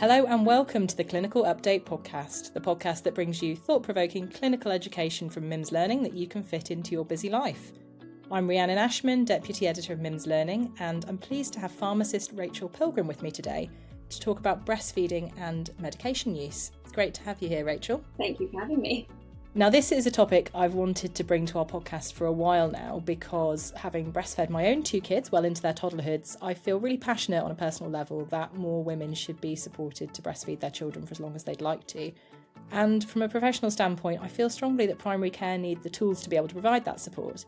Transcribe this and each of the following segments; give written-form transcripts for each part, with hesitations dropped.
Hello and welcome to the Clinical Update podcast, the podcast that brings you thought-provoking clinical education from MIMS Learning that you can fit into your busy life. I'm Rhiannon Ashman, Deputy Editor of MIMS Learning, and I'm pleased to have pharmacist Rachel Pilgrim with me today to talk about breastfeeding and medication use. It's great to have you here, Rachel. Thank you for having me. Now, this is a topic I've wanted to bring to our podcast for a while now because having breastfed my own two kids well into their toddlerhoods, I feel really passionate on a personal level that more women should be supported to breastfeed their children for as long as they'd like to. And from a professional standpoint, I feel strongly that primary care need the tools to be able to provide that support.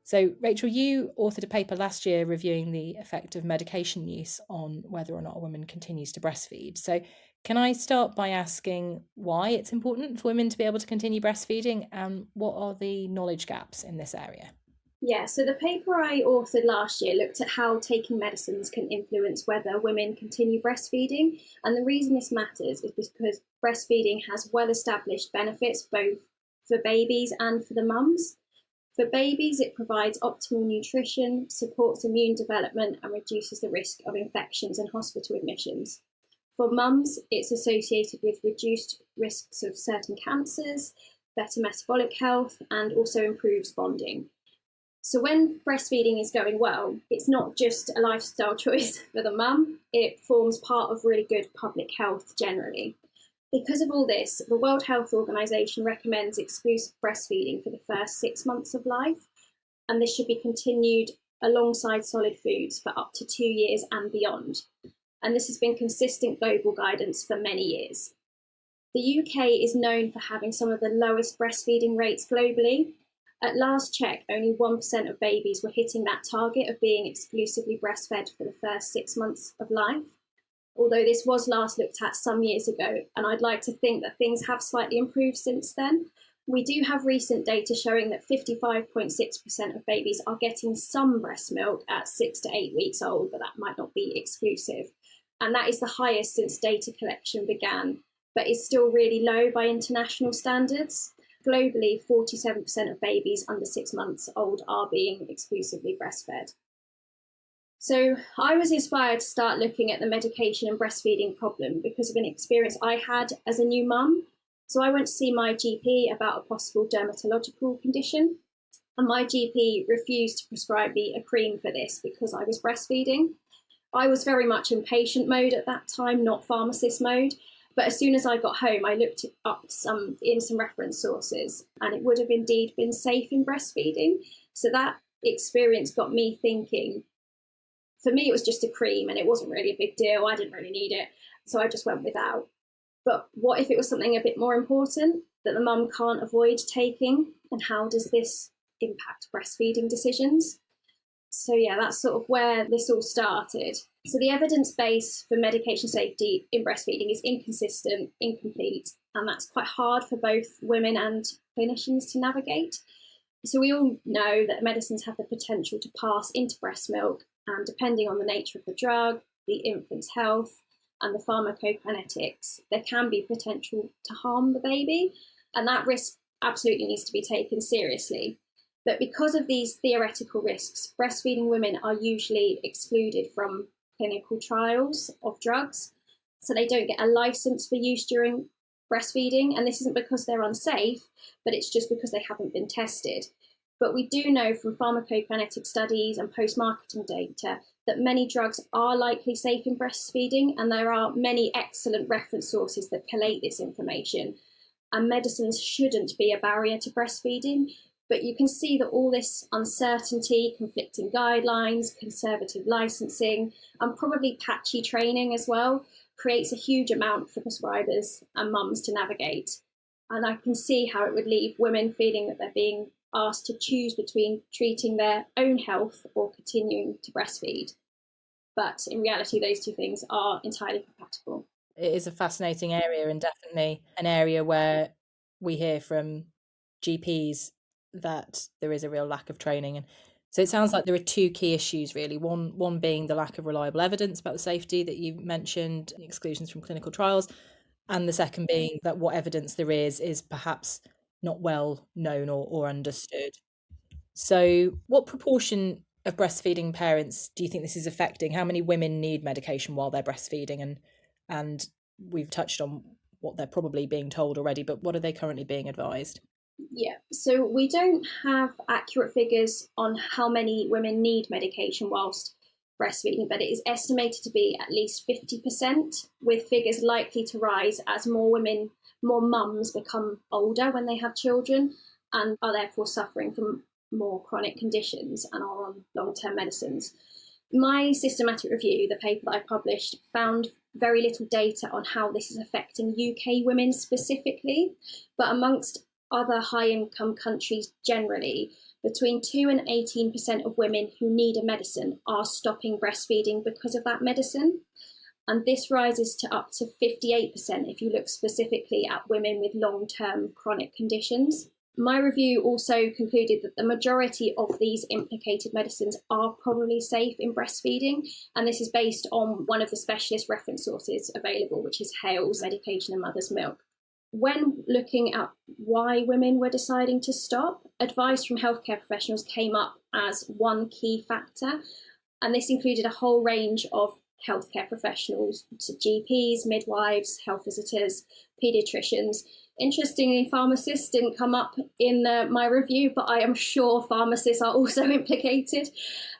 So, Rachel, you authored a paper last year reviewing the effect of medication use on whether or not a woman continues to breastfeed. So, can I start by asking why it's important for women to be able to continue breastfeeding and what are the knowledge gaps in this area? Yeah, so the paper I authored last year looked at how taking medicines can influence whether women continue breastfeeding. And the reason this matters is because breastfeeding has well-established benefits both for babies and for the mums. For babies, it provides optimal nutrition, supports immune development, and reduces the risk of infections and hospital admissions. For mums, it's associated with reduced risks of certain cancers, better metabolic health, and also improves bonding. So when breastfeeding is going well, it's not just a lifestyle choice for the mum, it forms part of really good public health generally. Because of all this, the World Health Organization recommends exclusive breastfeeding for the first 6 months of life, and this should be continued alongside solid foods for up to 2 years and beyond. And this has been consistent global guidance for many years. The UK is known for having some of the lowest breastfeeding rates globally. At last check, only 1% of babies were hitting that target of being exclusively breastfed for the first 6 months of life. Although this was last looked at some years ago, and I'd like to think that things have slightly improved since then. We do have recent data showing that 55.6% of babies are getting some breast milk at 6 to 8 weeks old, but that might not be exclusive. And that is the highest since data collection began, but is still really low by international standards. Globally, 47% of babies under 6 months old are being exclusively breastfed. So I was inspired to start looking at the medication and breastfeeding problem because of an experience I had as a new mum. So I went to see my GP about a possible dermatological condition, and my GP refused to prescribe me a cream for this because I was breastfeeding. I was very much in patient mode at that time, not pharmacist mode. But as soon as I got home, I looked up some reference sources, and it would have indeed been safe in breastfeeding. So that experience got me thinking. For me, it was just a cream and it wasn't really a big deal. I didn't really need it, so I just went without. But what if it was something a bit more important that the mum can't avoid taking? And how does this impact breastfeeding decisions? So yeah, that's sort of where this all started. So the evidence base for medication safety in breastfeeding is inconsistent, incomplete, and that's quite hard for both women and clinicians to navigate. So we all know that medicines have the potential to pass into breast milk, and depending on the nature of the drug, the infant's health, and the pharmacokinetics, there can be potential to harm the baby, and that risk absolutely needs to be taken seriously. But because of these theoretical risks, breastfeeding women are usually excluded from clinical trials of drugs, so they don't get a license for use during breastfeeding, and this isn't because they're unsafe, but it's just because they haven't been tested. But we do know from pharmacokinetic studies and post-marketing data that many drugs are likely safe in breastfeeding, and there are many excellent reference sources that collate this information. And medicines shouldn't be a barrier to breastfeeding, but you can see that all this uncertainty, conflicting guidelines, conservative licensing, and probably patchy training as well, creates a huge amount for prescribers and mums to navigate. And I can see how it would leave women feeling that they're being asked to choose between treating their own health or continuing to breastfeed. But in reality, those two things are entirely compatible. It is a fascinating area and definitely an area where we hear from GPs that there is a real lack of training. And so it sounds like there are two key issues really. One being the lack of reliable evidence about the safety that you mentioned, exclusions from clinical trials, and the second being that what evidence there is perhaps not well known or understood. So what proportion of breastfeeding parents do you think this is affecting? How many women need medication while they're breastfeeding? And we've touched on what they're probably being told already, but what are they currently being advised? Yeah, so we don't have accurate figures on how many women need medication whilst breastfeeding, but it is estimated to be at least 50%, with figures likely to rise as more mums become older when they have children and are therefore suffering from more chronic conditions and are on long-term medicines. My systematic review, the paper that I published, found very little data on how this is affecting UK women specifically, but amongst other high-income countries generally, between 2 and 18% of women who need a medicine are stopping breastfeeding because of that medicine. And this rises to up to 58% if you look specifically at women with long-term chronic conditions. My review also concluded that the majority of these implicated medicines are probably safe in breastfeeding, and this is based on one of the specialist reference sources available, which is Hale's Medication in Mother's Milk. When looking at why women were deciding to stop, advice from healthcare professionals came up as one key factor, and this included a whole range of healthcare professionals, to GPs, midwives, health visitors, paediatricians. Interestingly, pharmacists didn't come up in my review, but I am sure pharmacists are also implicated.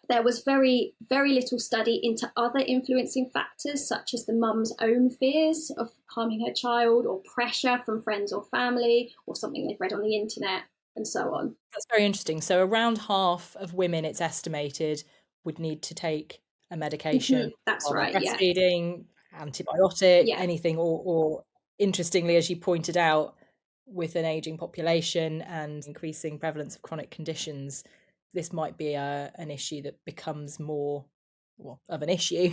There was very, very little study into other influencing factors, such as the mum's own fears of harming her child, or pressure from friends or family, or something they've read on the internet, and so on. That's very interesting. So around half of women, it's estimated, would need to take a medication That's while they're right, yeah. breastfeeding, antibiotic, Yeah. anything, or interestingly, as you pointed out, with an aging population and increasing prevalence of chronic conditions, this might be an issue that becomes more of an issue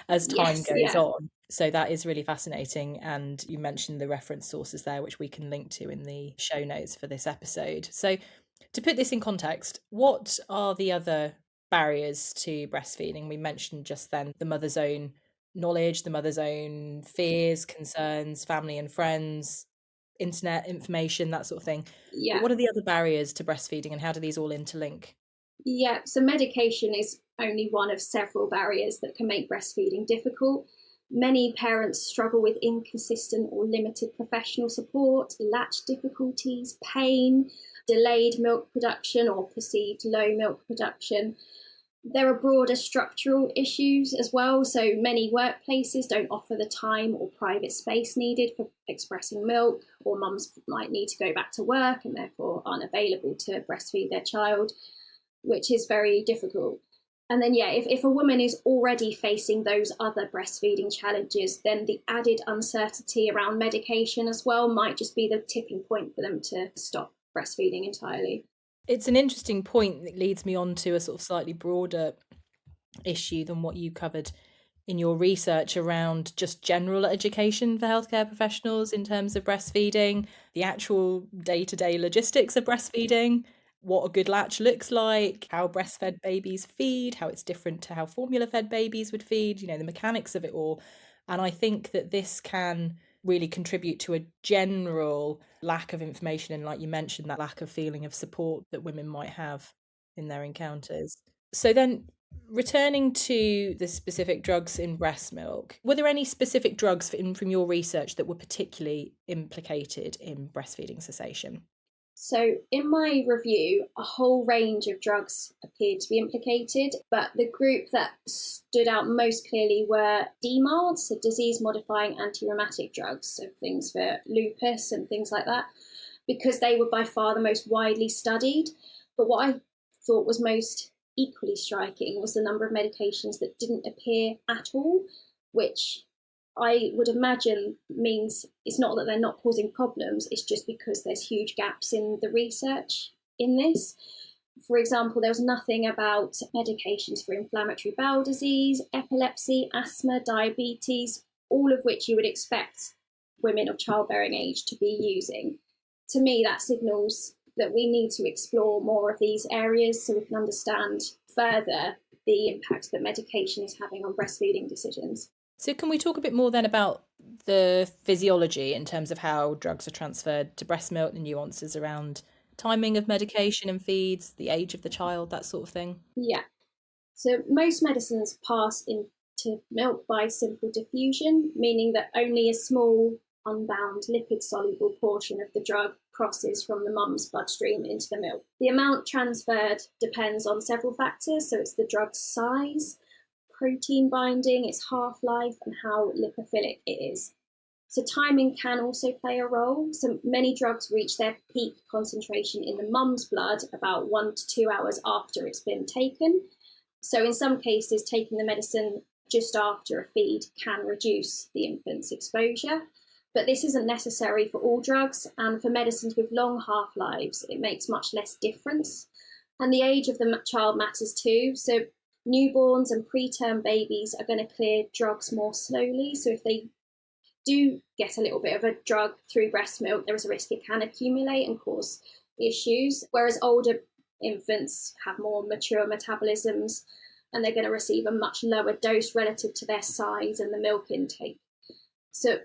as time Yes, goes yeah. on. So that is really fascinating. And you mentioned the reference sources there, which we can link to in the show notes for this episode. So to put this in context, what are the other barriers to breastfeeding? We mentioned just then the mother's own knowledge, the mother's own fears, concerns, family and friends, internet information, that sort of thing. But Yeah. what are the other barriers to breastfeeding and how do these all interlink? Yeah, so medication is only one of several barriers that can make breastfeeding difficult. Many parents struggle with inconsistent or limited professional support, latch difficulties, pain, delayed milk production or perceived low milk production. There are broader structural issues as well. So many workplaces don't offer the time or private space needed for expressing milk, or mums might need to go back to work and therefore aren't available to breastfeed their child, which is very difficult. And then, yeah, if a woman is already facing those other breastfeeding challenges, then the added uncertainty around medication as well might just be the tipping point for them to stop breastfeeding entirely. It's an interesting point that leads me on to a sort of slightly broader issue than what you covered in your research around just general education for healthcare professionals in terms of breastfeeding, the actual day-to-day logistics of breastfeeding, what a good latch looks like, how breastfed babies feed, how it's different to how formula-fed babies would feed, the mechanics of it all. And I think that this can really contribute to a general lack of information and, like you mentioned, that lack of feeling of support that women might have in their encounters. So then, returning to the specific drugs in breast milk, were there any specific drugs from your research that were particularly implicated in breastfeeding cessation? So, in my review, a whole range of drugs appeared to be implicated, but the group that stood out most clearly were DMARDs, so disease modifying anti rheumatic drugs, so things for lupus and things like that, because they were by far the most widely studied. But what I thought was most equally striking was the number of medications that didn't appear at all, which I would imagine means it's not that they're not causing problems, it's just because there's huge gaps in the research in this. For example, there was nothing about medications for inflammatory bowel disease, epilepsy, asthma, diabetes, all of which you would expect women of childbearing age to be using. To me, that signals that we need to explore more of these areas so we can understand further the impact that medication is having on breastfeeding decisions. So can we talk a bit more then about the physiology in terms of how drugs are transferred to breast milk, the nuances around timing of medication and feeds, the age of the child, that sort of thing? Yeah. So most medicines pass into milk by simple diffusion, meaning that only a small, unbound, lipid-soluble portion of the drug crosses from the mum's bloodstream into the milk. The amount transferred depends on several factors, so it's the drug's size, protein binding, its half-life, and how lipophilic it is. So timing can also play a role. So many drugs reach their peak concentration in the mum's blood about 1 to 2 hours after it's been taken. So in some cases, taking the medicine just after a feed can reduce the infant's exposure. But this isn't necessary for all drugs, and for medicines with long half-lives, it makes much less difference. And the age of the child matters too. So newborns and preterm babies are going to clear drugs more slowly. So if they do get a little bit of a drug through breast milk, there is a risk it can accumulate and cause issues. Whereas older infants have more mature metabolisms and they're going to receive a much lower dose relative to their size and the milk intake. So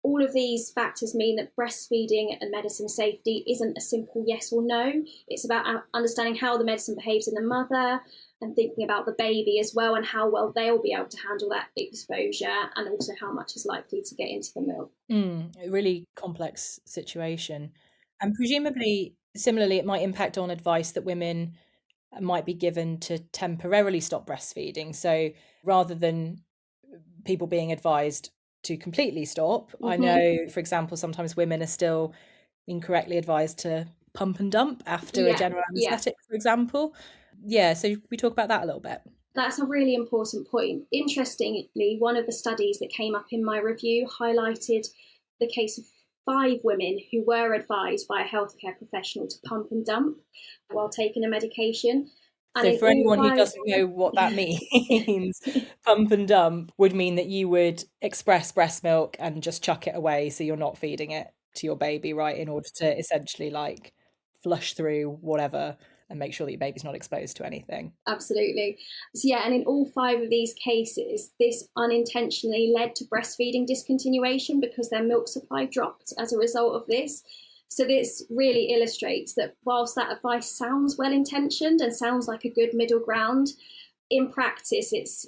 all of these factors mean that breastfeeding and medicine safety isn't a simple yes or no. It's about understanding how the medicine behaves in the mother and thinking about the baby as well and how well they'll be able to handle that exposure and also how much is likely to get into the milk. A really complex situation. And presumably, similarly, it might impact on advice that women might be given to temporarily stop breastfeeding. So rather than people being advised to completely stop, I know, for example, sometimes women are still incorrectly advised to pump and dump after a general anaesthetic, for example. Yeah, so we talk about that a little bit. That's a really important point. Interestingly, one of the studies that came up in my review highlighted the case of 5 women who were advised by a healthcare professional to pump and dump while taking a medication. And so for anyone who doesn't know what that means, pump and dump would mean that you would express breast milk and just chuck it away so you're not feeding it to your baby, right, in order to essentially like flush through whatever and make sure that your baby's not exposed to anything. Absolutely. So yeah, and in all 5 of these cases, this unintentionally led to breastfeeding discontinuation because their milk supply dropped as a result of this. So this really illustrates that whilst that advice sounds well-intentioned and sounds like a good middle ground, in practice, it's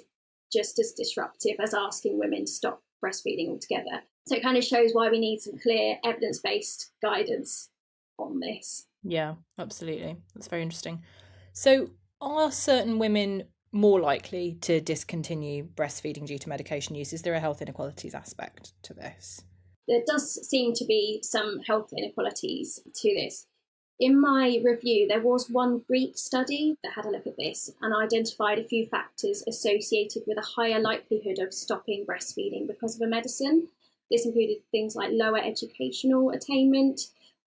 just as disruptive as asking women to stop breastfeeding altogether. So it kind of shows why we need some clear evidence-based guidance on this. Yeah, absolutely. That's very interesting. So are certain women more likely to discontinue breastfeeding due to medication use? Is there a health inequalities aspect to this? There does seem to be some health inequalities to this. In my review, there was one Greek study that had a look at this and identified a few factors associated with a higher likelihood of stopping breastfeeding because of a medicine. This included things like lower educational attainment,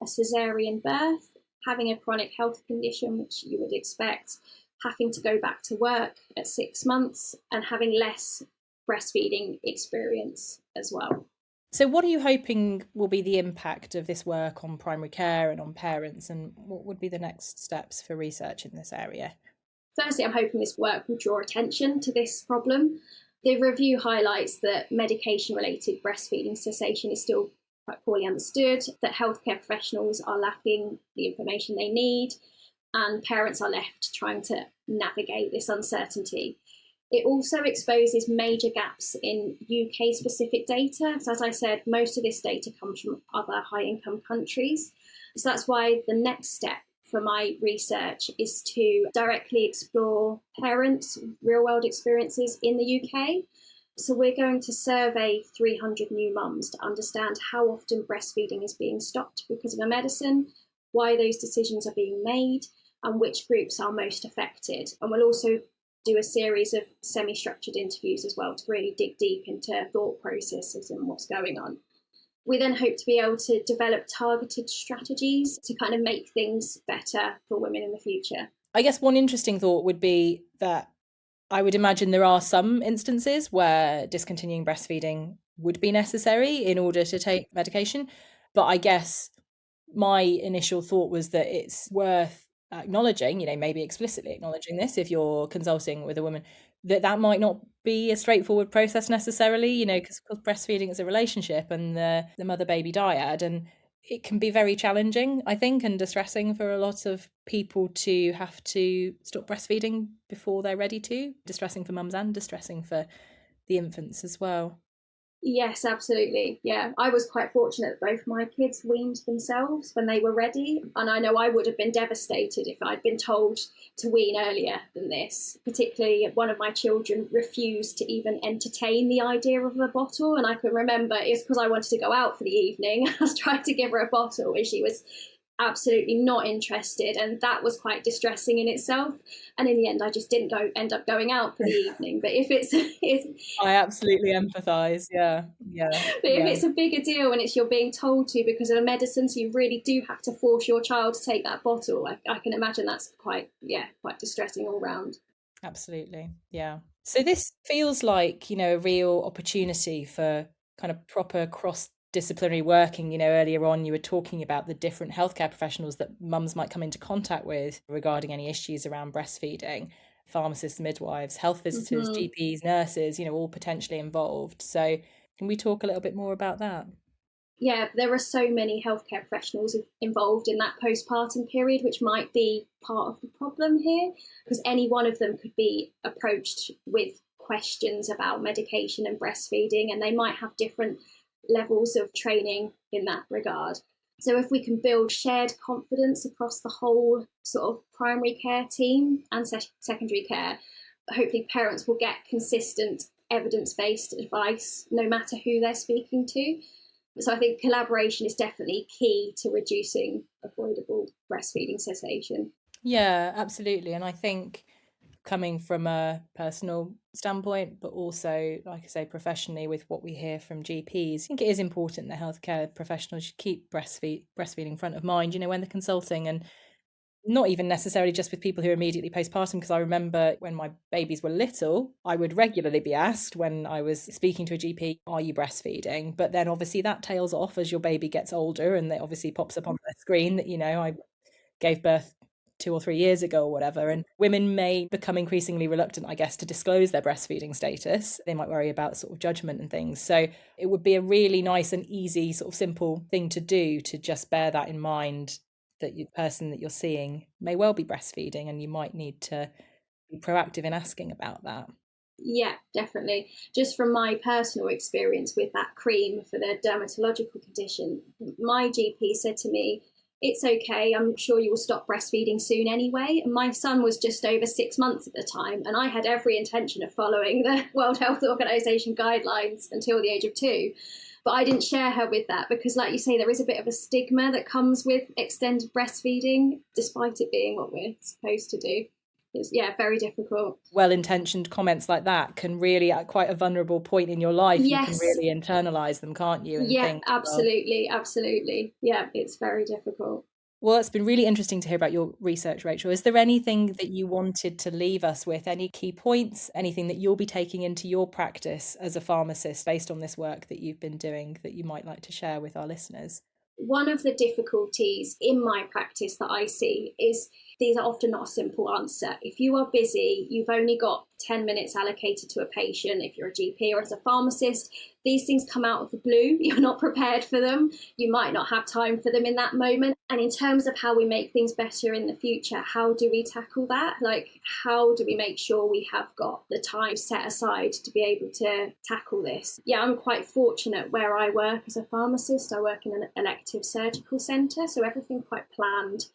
a caesarean birth, having a chronic health condition, which you would expect, having to go back to work at 6 months, and having less breastfeeding experience as well. So what are you hoping will be the impact of this work on primary care and on parents, and what would be the next steps for research in this area? Firstly, I'm hoping this work will draw attention to this problem. The review highlights that medication-related breastfeeding cessation is still quite poorly understood, that healthcare professionals are lacking the information they need, and parents are left trying to navigate this uncertainty. It also exposes major gaps in UK-specific data. So as I said, most of this data comes from other high-income countries. So that's why the next step for my research is to directly explore parents' real-world experiences in the UK. So we're going to survey 300 new mums to understand how often breastfeeding is being stopped because of a medicine, why those decisions are being made, and which groups are most affected. And we'll also do a series of semi-structured interviews as well to really dig deep into thought processes and what's going on. We then hope to be able to develop targeted strategies to kind of make things better for women in the future. I guess one interesting thought would be that I would imagine there are some instances where discontinuing breastfeeding would be necessary in order to take medication. But I guess my initial thought was that it's worth acknowledging, maybe explicitly acknowledging this if you're consulting with a woman, that might not be a straightforward process necessarily, because breastfeeding is a relationship and the mother-baby dyad. And it can be very challenging, I think, and distressing for a lot of people to have to stop breastfeeding before they're ready to. Distressing for mums and distressing for the infants as well. Yes, absolutely. Yeah, I was quite fortunate that both my kids weaned themselves when they were ready. And I know I would have been devastated if I'd been told to wean earlier than this. Particularly, one of my children refused to even entertain the idea of a bottle. And I can remember it's because I wanted to go out for the evening. I was trying to give her a bottle and she was absolutely not interested, and that was quite distressing in itself. And in the end, I just didn't end up going out for the evening. But if it's I absolutely empathise. Yeah. but if it's a bigger deal and you're being told to because of a medicine, so you really do have to force your child to take that bottle, I can imagine that's quite distressing all round. Absolutely. Yeah. So this feels like, a real opportunity for kind of proper cross-disciplinary working. Earlier on you were talking about the different healthcare professionals that mums might come into contact with regarding any issues around breastfeeding. Pharmacists, midwives, health visitors, GPs, nurses, all potentially involved. So can we talk a little bit more about that? Yeah, there are so many healthcare professionals involved in that postpartum period, which might be part of the problem here, because any one of them could be approached with questions about medication and breastfeeding, and they might have different levels of training in that regard. So if we can build shared confidence across the whole sort of primary care team and secondary care, hopefully parents will get consistent evidence-based advice no matter who they're speaking to. So I think collaboration is definitely key to reducing avoidable breastfeeding cessation. Yeah, absolutely. And I think coming from a personal standpoint, but also, like I say, professionally with what we hear from GPs, I think it is important that healthcare professionals should keep breastfeeding front of mind, when they're consulting, and not even necessarily just with people who are immediately postpartum, because I remember when my babies were little, I would regularly be asked when I was speaking to a GP, are you breastfeeding? But then obviously that tails off as your baby gets older, and it obviously pops up on the screen that, I gave birth 2 or 3 years ago or whatever. And women may become increasingly reluctant, I guess, to disclose their breastfeeding status. They might worry about sort of judgment and things. So it would be a really nice and easy, sort of simple thing to do, to just bear that in mind, that the person that you're seeing may well be breastfeeding and you might need to be proactive in asking about that. Yeah, definitely. Just from my personal experience with that cream for the dermatological condition, my GP said to me, it's okay, I'm sure you will stop breastfeeding soon anyway. And my son was just over 6 months at the time, and I had every intention of following the World Health Organization guidelines until the age of 2. But I didn't share her with that because, like you say, there is a bit of a stigma that comes with extended breastfeeding, despite it being what we're supposed to do. It's, very difficult. Well-intentioned comments like that can really, at quite a vulnerable point in your life, Yes. You can really internalize them, can't you? And think, absolutely. Yeah, it's very difficult. Well, it's been really interesting to hear about your research, Rachel. Is there anything that you wanted to leave us with? Any key points, anything that you'll be taking into your practice as a pharmacist based on this work that you've been doing that you might like to share with our listeners? One of the difficulties in my practice that I see is these are often not a simple answer. If you are busy, you've only got 10 minutes allocated to a patient. If you're a GP or as a pharmacist, these things come out of the blue. You're not prepared for them. You might not have time for them in that moment. And in terms of how we make things better in the future, how do we tackle that? Like, how do we make sure we have got the time set aside to be able to tackle this? Yeah, I'm quite fortunate where I work as a pharmacist. I work in an elective surgical centre, so everything's quite planned.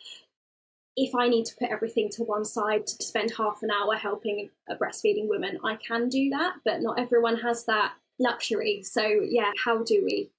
If I need to put everything to one side to spend half an hour helping a breastfeeding woman, I can do that, but not everyone has that luxury. So yeah, how do we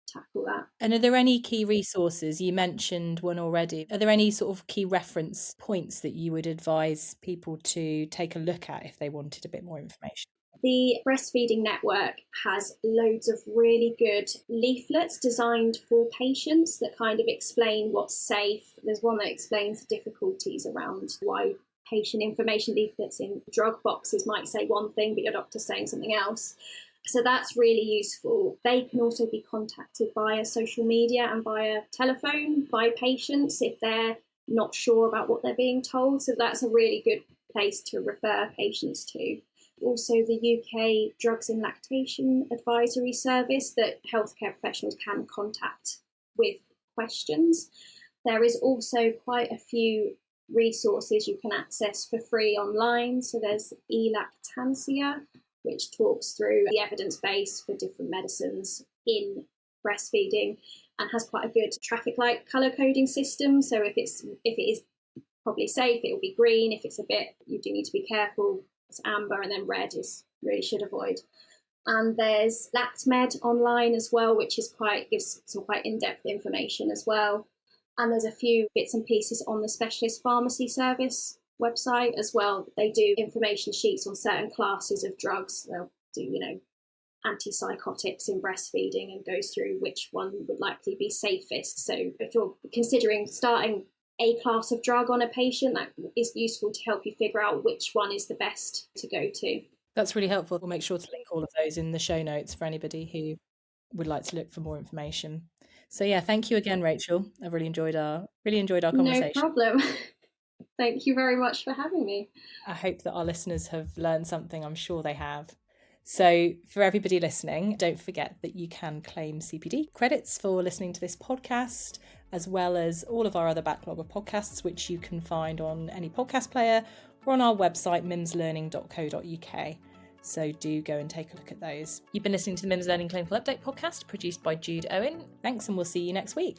tackle that? And are there any key resources? You mentioned one already. Are there any sort of key reference points that you would advise people to take a look at if they wanted a bit more information? The Breastfeeding Network has loads of really good leaflets designed for patients that kind of explain what's safe. There's one that explains the difficulties around why patient information leaflets in drug boxes might say one thing, but your doctor's saying something else. So that's really useful. They can also be contacted via social media and via telephone by patients if they're not sure about what they're being told. So that's a really good place to refer patients to. Also, the UK Drugs in Lactation Advisory Service that healthcare professionals can contact with questions. There is also quite a few resources you can access for free online. So there's eLactantia, which talks through the evidence base for different medicines in breastfeeding and has quite a good traffic light colour coding system. So if it is probably safe, it will be green. If it's a bit, you do need to be careful, it's amber, and then red is really should avoid. And there's LactMed online as well, which is gives some quite in-depth information as well. And there's a few bits and pieces on the specialist pharmacy service website as well. They do information sheets on certain classes of drugs. They'll do, antipsychotics in breastfeeding and goes through which one would likely be safest. So if you're considering starting a class of drug on a patient, that is useful to help you figure out which one is the best to go to. That's really helpful. We'll make sure to link all of those in the show notes for anybody who would like to look for more information. So yeah, thank you again, Rachel. I've really enjoyed our conversation. No problem. Thank you very much for having me. I hope that our listeners have learned something. I'm sure they have. So for everybody listening, don't forget that you can claim CPD credits for listening to this podcast, as well as all of our other backlog of podcasts, which you can find on any podcast player or on our website, mimslearning.co.uk. So do go and take a look at those. You've been listening to the MIMS Learning Clinical Update podcast, produced by Jude Owen. Thanks, and we'll see you next week.